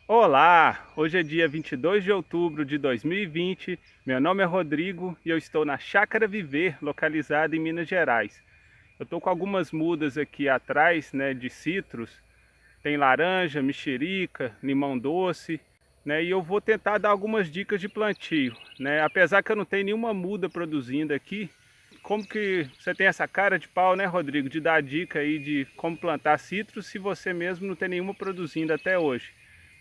Olá, hoje é dia 22 de outubro de 2020, meu nome é Rodrigo e eu estou na Chácara Viver, localizada em Minas Gerais. Eu estou com algumas mudas aqui atrás, né, de citros, tem laranja, mexerica, limão doce, né, e eu vou tentar dar algumas dicas de plantio, né, apesar que eu não tenho nenhuma muda produzindo aqui. Como que você tem essa cara de pau, né, Rodrigo, de dar dica aí de como plantar citros se você mesmo não tem nenhuma produzindo até hoje?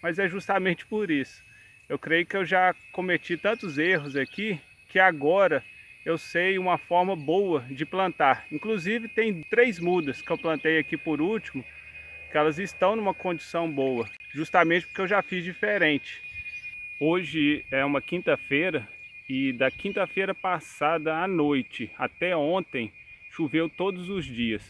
Mas é justamente por isso. Eu creio que eu já cometi tantos erros aqui que agora eu sei uma forma boa de plantar. Inclusive tem 3 mudas que eu plantei aqui por último, que elas estão numa condição boa, justamente porque eu já fiz diferente. Hoje é uma quinta-feira e da quinta-feira passada à noite até ontem choveu todos os dias.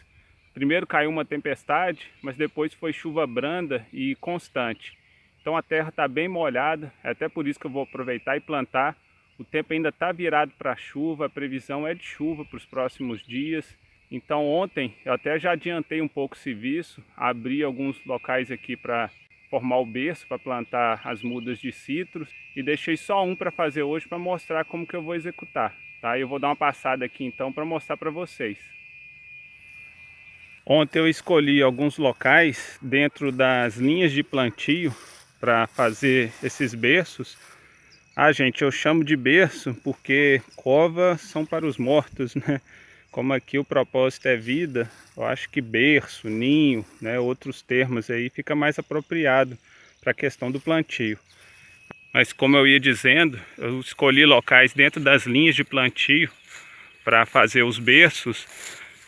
Primeiro caiu uma tempestade, mas depois foi chuva branda e constante. Então a terra está bem molhada, é até por isso que eu vou aproveitar e plantar. O tempo ainda está virado para chuva, a previsão é de chuva para os próximos dias. Então ontem eu até já adiantei um pouco o serviço, abri alguns locais aqui para formar o berço para plantar as mudas de citros e deixei só um para fazer hoje para mostrar como que eu vou executar, tá? Eu vou dar uma passada aqui então para mostrar para vocês. Ontem eu escolhi alguns locais dentro das linhas de plantio para fazer esses berços. Ah, gente, eu chamo de berço porque cova são para os mortos, né? Como aqui o propósito é vida, eu acho que berço, ninho, né, outros termos aí fica mais apropriado para a questão do plantio. Mas como eu ia dizendo, eu escolhi locais dentro das linhas de plantio para fazer os berços,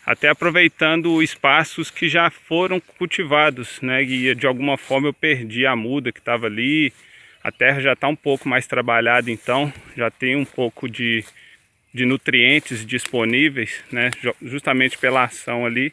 até aproveitando espaços que já foram cultivados, né? E de alguma forma eu perdi a muda que estava ali, a terra já está um pouco mais trabalhada, então já tem um pouco de nutrientes disponíveis, né? Justamente pela ação ali.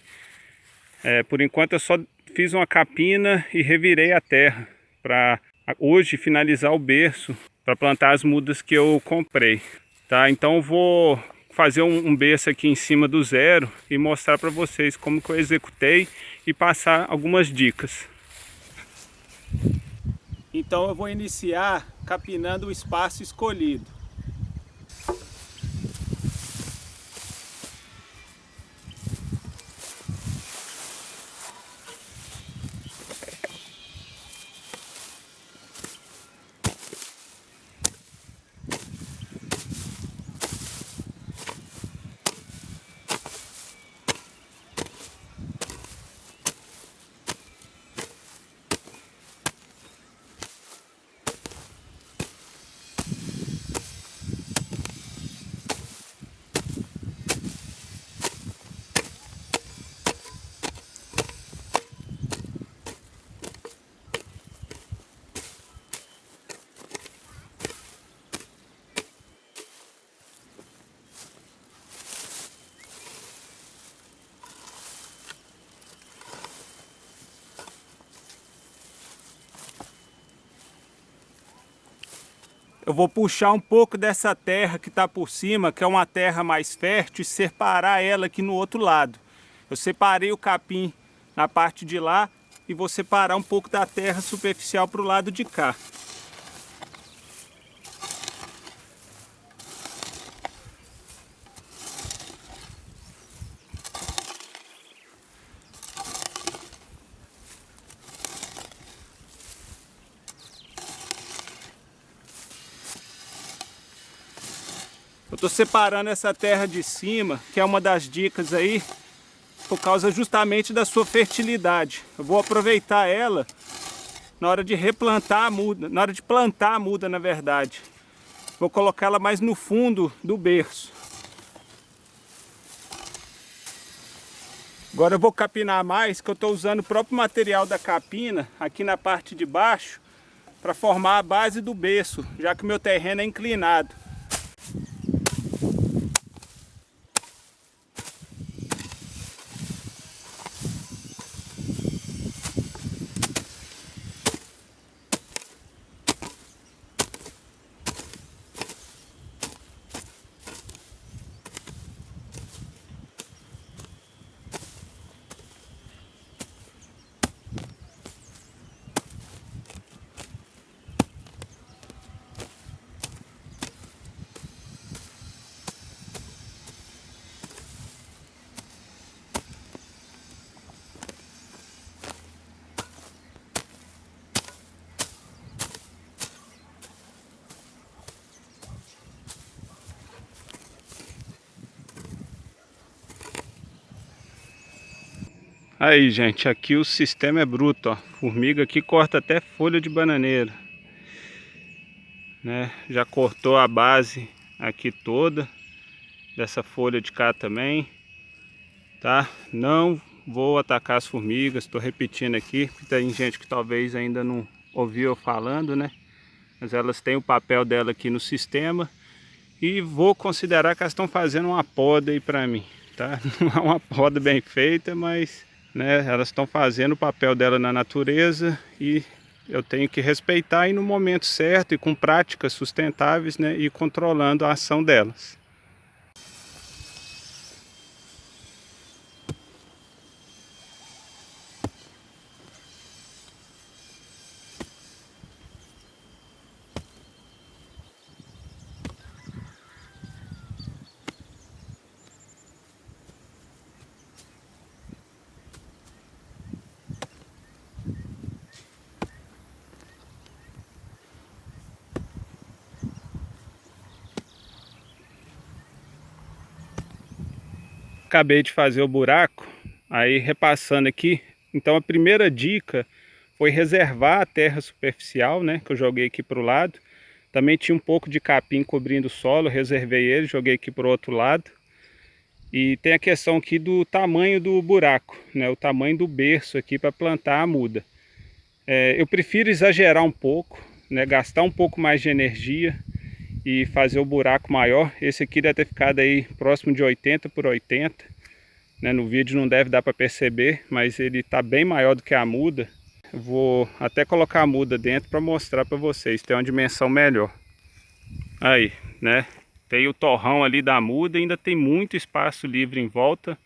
Por enquanto eu só fiz uma capina e revirei a terra para hoje finalizar o berço para plantar as mudas que eu comprei, tá? Então eu vou fazer um berço aqui em cima do zero e mostrar para vocês como que eu executei e passar algumas dicas. Então eu vou iniciar capinando o espaço escolhido. Eu vou puxar um pouco dessa terra que está por cima, que é uma terra mais fértil, e separar ela aqui no outro lado. Eu separei o capim na parte de lá e vou separar um pouco da terra superficial para o lado de cá. Eu estou separando essa terra de cima, que é uma das dicas aí, por causa justamente da sua fertilidade. Eu vou aproveitar ela na hora de replantar a muda, na hora de plantar a muda, na verdade. Vou colocá-la mais no fundo do berço. Agora eu vou capinar mais, que eu estou usando o próprio material da capina aqui na parte de baixo para formar a base do berço, já que o meu terreno é inclinado. Aí, gente, aqui o sistema é bruto, ó. Formiga aqui corta até folha de bananeira, né? Já cortou a base aqui toda dessa folha de cá também, tá? Não vou atacar as formigas, tô repetindo aqui, porque tem gente que talvez ainda não ouviu eu falando, né? Mas elas têm o papel dela aqui no sistema e vou considerar que elas estão fazendo uma poda aí pra mim, tá? Não é uma poda bem feita, mas, né, elas estão fazendo o papel dela na natureza e eu tenho que respeitar e no momento certo e com práticas sustentáveis, né, e controlando a ação delas. Acabei de fazer o buraco, aí repassando aqui. Então a primeira dica foi reservar a terra superficial, né, que eu joguei aqui para o lado. Também tinha um pouco de capim cobrindo o solo, reservei ele, joguei aqui para o outro lado. E tem a questão aqui do tamanho do buraco, né, o tamanho do berço aqui para plantar a muda. Eu prefiro exagerar um pouco, né, gastar um pouco mais de energia e fazer o buraco maior. Esse aqui deve ter ficado aí próximo de 80 por 80, né? No vídeo não deve dar para perceber, mas ele está bem maior do que a muda. Eu vou até colocar a muda dentro para mostrar para vocês, tem uma dimensão melhor. Aí, né? Tem o torrão ali da muda, ainda tem muito espaço livre em volta.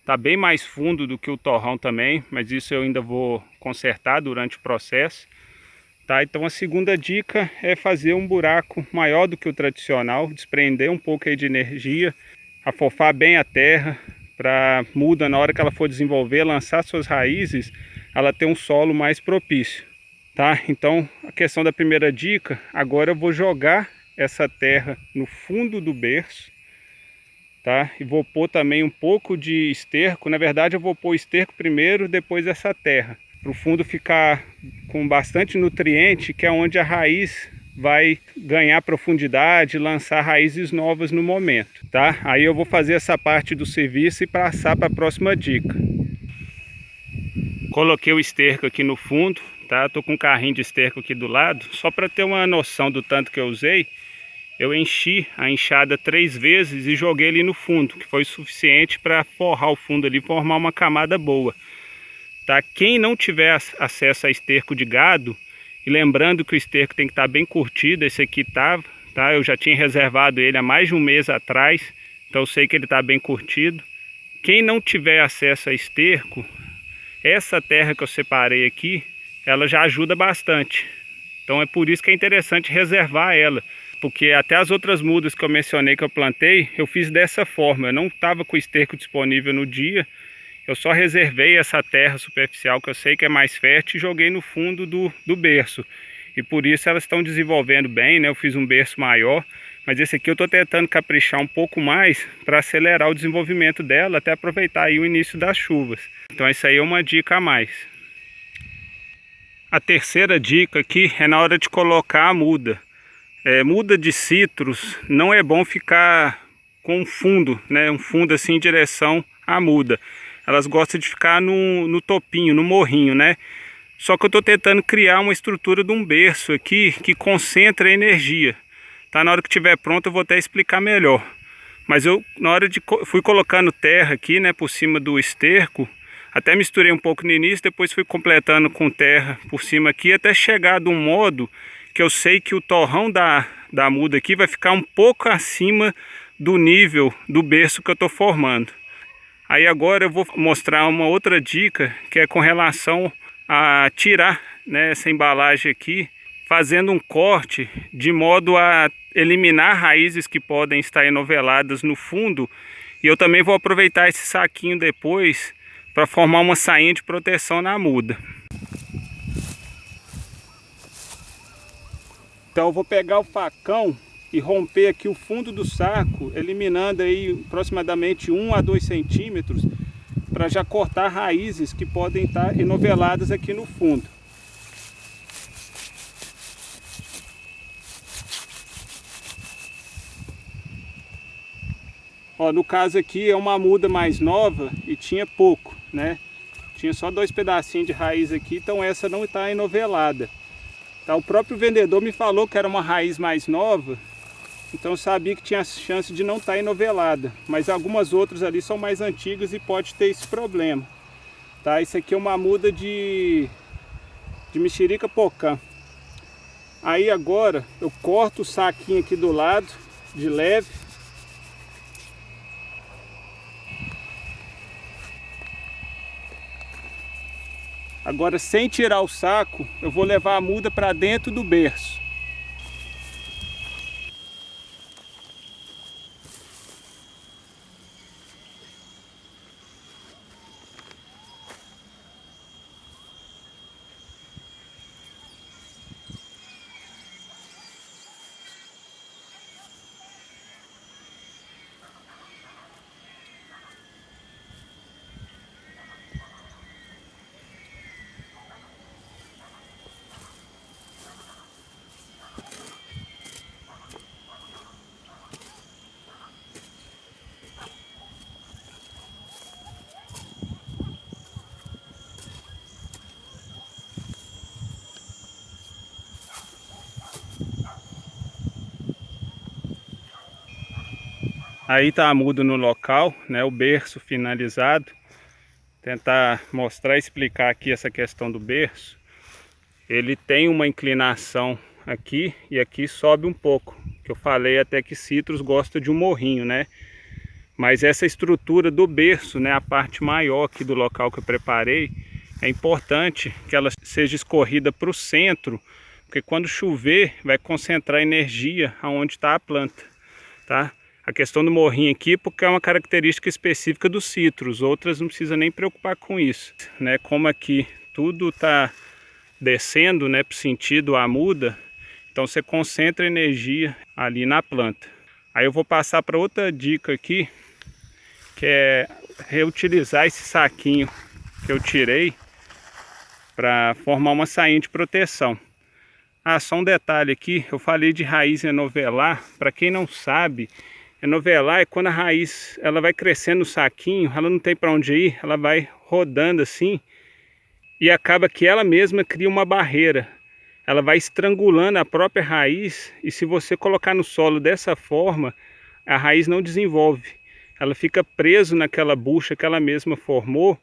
Tá bem mais fundo do que o torrão também, mas isso eu ainda vou consertar durante o processo. Tá, então a segunda dica é fazer um buraco maior do que o tradicional, desprender um pouco aí de energia, afofar bem a terra, para muda na hora que ela for desenvolver, lançar suas raízes, ela ter um solo mais propício. Tá, então a questão da primeira dica, agora eu vou jogar essa terra no fundo do berço, tá? E vou pôr também um pouco de esterco. Na verdade eu vou pôr esterco primeiro, depois essa terra, para o fundo ficar com bastante nutriente, que é onde a raiz vai ganhar profundidade, lançar raízes novas no momento, tá? Aí eu vou fazer essa parte do serviço e passar para a próxima dica. Coloquei o esterco aqui no fundo, tá? Tô com um carrinho de esterco aqui do lado, só para ter uma noção do tanto que eu usei. Eu enchi a enxada 3 vezes e joguei ali no fundo, que foi suficiente para forrar o fundo ali, formar uma camada boa. Tá? Quem não tiver acesso a esterco de gado, e lembrando que o esterco tem que estar bem curtido, esse aqui estava, tá? Eu já tinha reservado ele há mais de um mês atrás, então eu sei que ele está bem curtido. Quem não tiver acesso a esterco, essa terra que eu separei aqui, ela já ajuda bastante. Então é por isso que é interessante reservar ela, porque até as outras mudas que eu mencionei que eu plantei, eu fiz dessa forma. Eu não estava com o esterco disponível no dia, eu só reservei essa terra superficial que eu sei que é mais fértil e joguei no fundo do berço. E por isso elas estão desenvolvendo bem, né? Eu fiz um berço maior, mas esse aqui eu estou tentando caprichar um pouco mais para acelerar o desenvolvimento dela, até aproveitar aí o início das chuvas. Então essa aí é uma dica a mais. A terceira dica aqui é na hora de colocar a muda. Muda de citros não é bom ficar com um fundo, né? Um fundo assim em direção à muda. Elas gostam de ficar no topinho, no morrinho, né? Só que eu estou tentando criar uma estrutura de um berço aqui que concentra a energia. Tá? Na hora que estiver pronto eu vou até explicar melhor. Mas eu, na hora de fui colocando terra aqui, né, por cima do esterco, até misturei um pouco no início, depois fui completando com terra por cima aqui, até chegar de um modo que eu sei que o torrão da muda aqui vai ficar um pouco acima do nível do berço que eu estou formando. Aí agora eu vou mostrar uma outra dica, que é com relação a tirar, né, essa embalagem aqui, fazendo um corte de modo a eliminar raízes que podem estar enoveladas no fundo. E eu também vou aproveitar esse saquinho depois para formar uma sainha de proteção na muda. Então eu vou pegar o facão e romper aqui o fundo do saco, eliminando aí aproximadamente 1 a 2 centímetros para já cortar raízes que podem estar enoveladas aqui no fundo. Ó, no caso aqui é uma muda mais nova e tinha pouco, né? Tinha só 2 pedacinhos de raiz aqui, então essa não está enovelada. Tá, o próprio vendedor me falou que era uma raiz mais nova, então eu sabia que tinha chance de não estar enovelada. Mas algumas outras ali são mais antigas e pode ter esse problema. Tá, isso aqui é uma muda de mexerica pocã. Aí agora eu corto o saquinho aqui do lado, de leve. Agora, sem tirar o saco, eu vou levar a muda para dentro do berço. Aí tá a muda no local, né, o berço finalizado. Tentar mostrar e explicar aqui essa questão do berço. Ele tem uma inclinação aqui e aqui sobe um pouco. Que eu falei até que citros gosta de um morrinho, né? Mas essa estrutura do berço, né, a parte maior aqui do local que eu preparei, é importante que ela seja escorrida para o centro, porque quando chover vai concentrar energia aonde está a planta, tá? A questão do morrinho aqui, porque é uma característica específica dos citros, outras não precisa nem preocupar com isso, né? Como aqui tudo está descendo, né, para o sentido a muda, então você concentra energia ali na planta. Aí eu vou passar para outra dica aqui, que é reutilizar esse saquinho que eu tirei para formar uma sainha de proteção. Ah, só um detalhe aqui, eu falei de raiz enovelar. Para quem não sabe, enovelar é quando a raiz ela vai crescendo no saquinho, ela não tem para onde ir, ela vai rodando assim e acaba que ela mesma cria uma barreira. Ela vai estrangulando a própria raiz e se você colocar no solo dessa forma, a raiz não desenvolve. Ela fica presa naquela bucha que ela mesma formou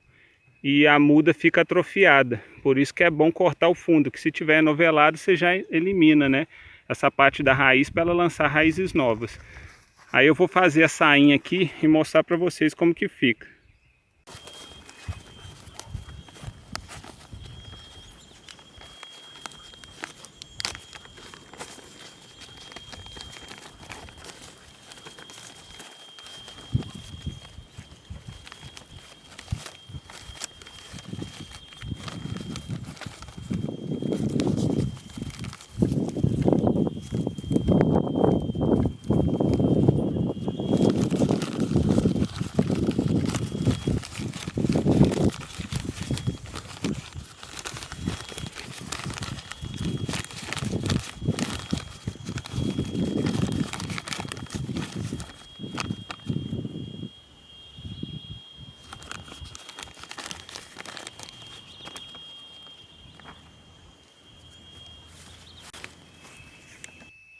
e a muda fica atrofiada. Por isso que é bom cortar o fundo, que se tiver enovelado você já elimina, né, essa parte da raiz para ela lançar raízes novas. Aí eu vou fazer a sainha aqui e mostrar para vocês como que fica.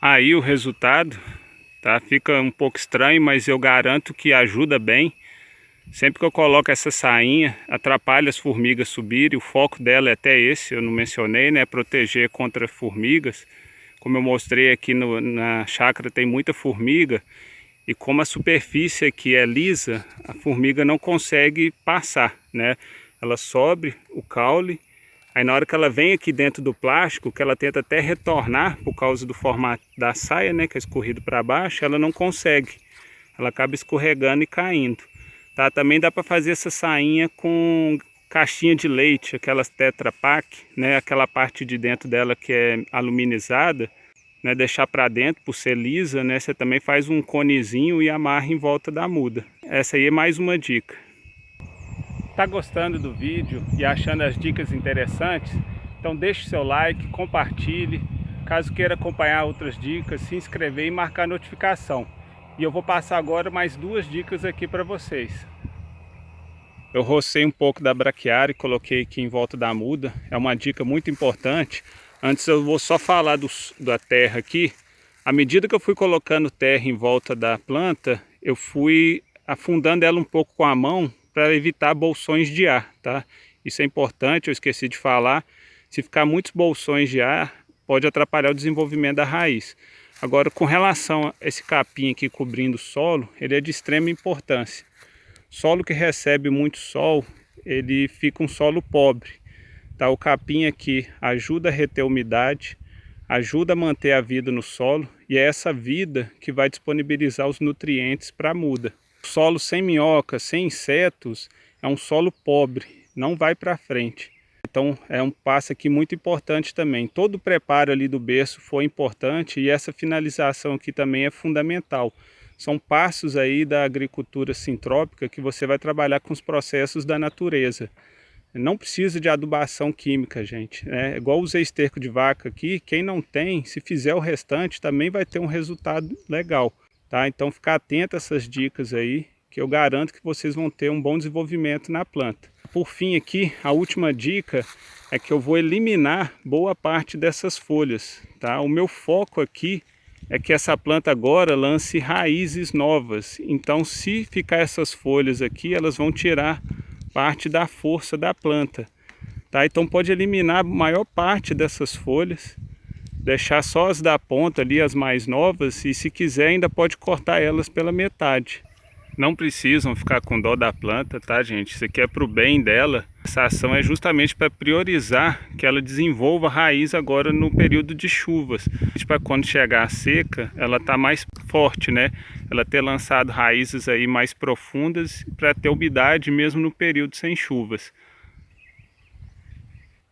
Aí o resultado, tá? Fica um pouco estranho, mas eu garanto que ajuda bem. Sempre que eu coloco essa sainha, atrapalha as formigas subirem. O foco dela é até esse, eu não mencionei, né? Proteger contra formigas. Como eu mostrei aqui na chácara, tem muita formiga. E como a superfície aqui é lisa, a formiga não consegue passar, né? Ela sobe o caule. Aí na hora que ela vem aqui dentro do plástico, que ela tenta até retornar por causa do formato da saia, né, que é escorrido para baixo, ela não consegue. Ela acaba escorregando e caindo. Tá? Também dá para fazer essa sainha com caixinha de leite, aquelas Tetra Pak, né, aquela parte de dentro dela que é aluminizada, né, deixar para dentro por ser lisa, né, você também faz um conezinho e amarra em volta da muda. Essa aí é mais uma dica. Tá gostando do vídeo e achando as dicas interessantes? Então deixe seu like, compartilhe. Caso queira acompanhar outras dicas, se inscrever e marcar a notificação. E eu vou passar agora mais 2 dicas aqui para vocês. Eu rocei um pouco da braquiária e coloquei aqui em volta da muda. É uma dica muito importante. Antes eu vou só falar da terra aqui. À medida que eu fui colocando terra em volta da planta, eu fui afundando ela um pouco com a mão para evitar bolsões de ar, tá? Isso é importante, eu esqueci de falar. Se ficar muitos bolsões de ar, pode atrapalhar o desenvolvimento da raiz. Agora, com relação a esse capim aqui cobrindo o solo, ele é de extrema importância. Solo que recebe muito sol, ele fica um solo pobre. Tá? O capim aqui ajuda a reter a umidade, ajuda a manter a vida no solo e é essa vida que vai disponibilizar os nutrientes para a muda. O solo sem minhoca, sem insetos, é um solo pobre, não vai para frente. Então é um passo aqui muito importante também. Todo o preparo ali do berço foi importante e essa finalização aqui também é fundamental. São passos aí da agricultura sintrópica que você vai trabalhar com os processos da natureza. Não precisa de adubação química, gente. É igual usei esterco de vaca aqui, quem não tem, se fizer o restante, também vai ter um resultado legal. Tá? Então ficar atento a essas dicas aí, que eu garanto que vocês vão ter um bom desenvolvimento na planta. Por fim aqui, a última dica é que eu vou eliminar boa parte dessas folhas. Tá? O meu foco aqui é que essa planta agora lance raízes novas. Então se ficar essas folhas aqui, elas vão tirar parte da força da planta. Tá? Então pode eliminar a maior parte dessas folhas, deixar só as da ponta ali, as mais novas, e se quiser ainda pode cortar elas pela metade. Não precisam ficar com dó da planta, tá, gente? Isso aqui é para o bem dela. Essa ação é justamente para priorizar que ela desenvolva raiz agora no período de chuvas. Para quando chegar a seca, ela tá mais forte, né? Ela ter lançado raízes aí mais profundas para ter umidade mesmo no período sem chuvas.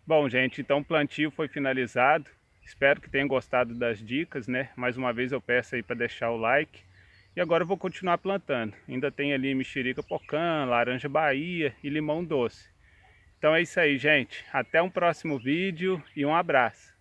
Bom, gente, então o plantio foi finalizado. Espero que tenham gostado das dicas, né? Mais uma vez eu peço aí para deixar o like. E agora eu vou continuar plantando. Ainda tem ali mexerica pocã, laranja Bahia e limão doce. Então é isso aí, gente. Até um próximo vídeo e um abraço.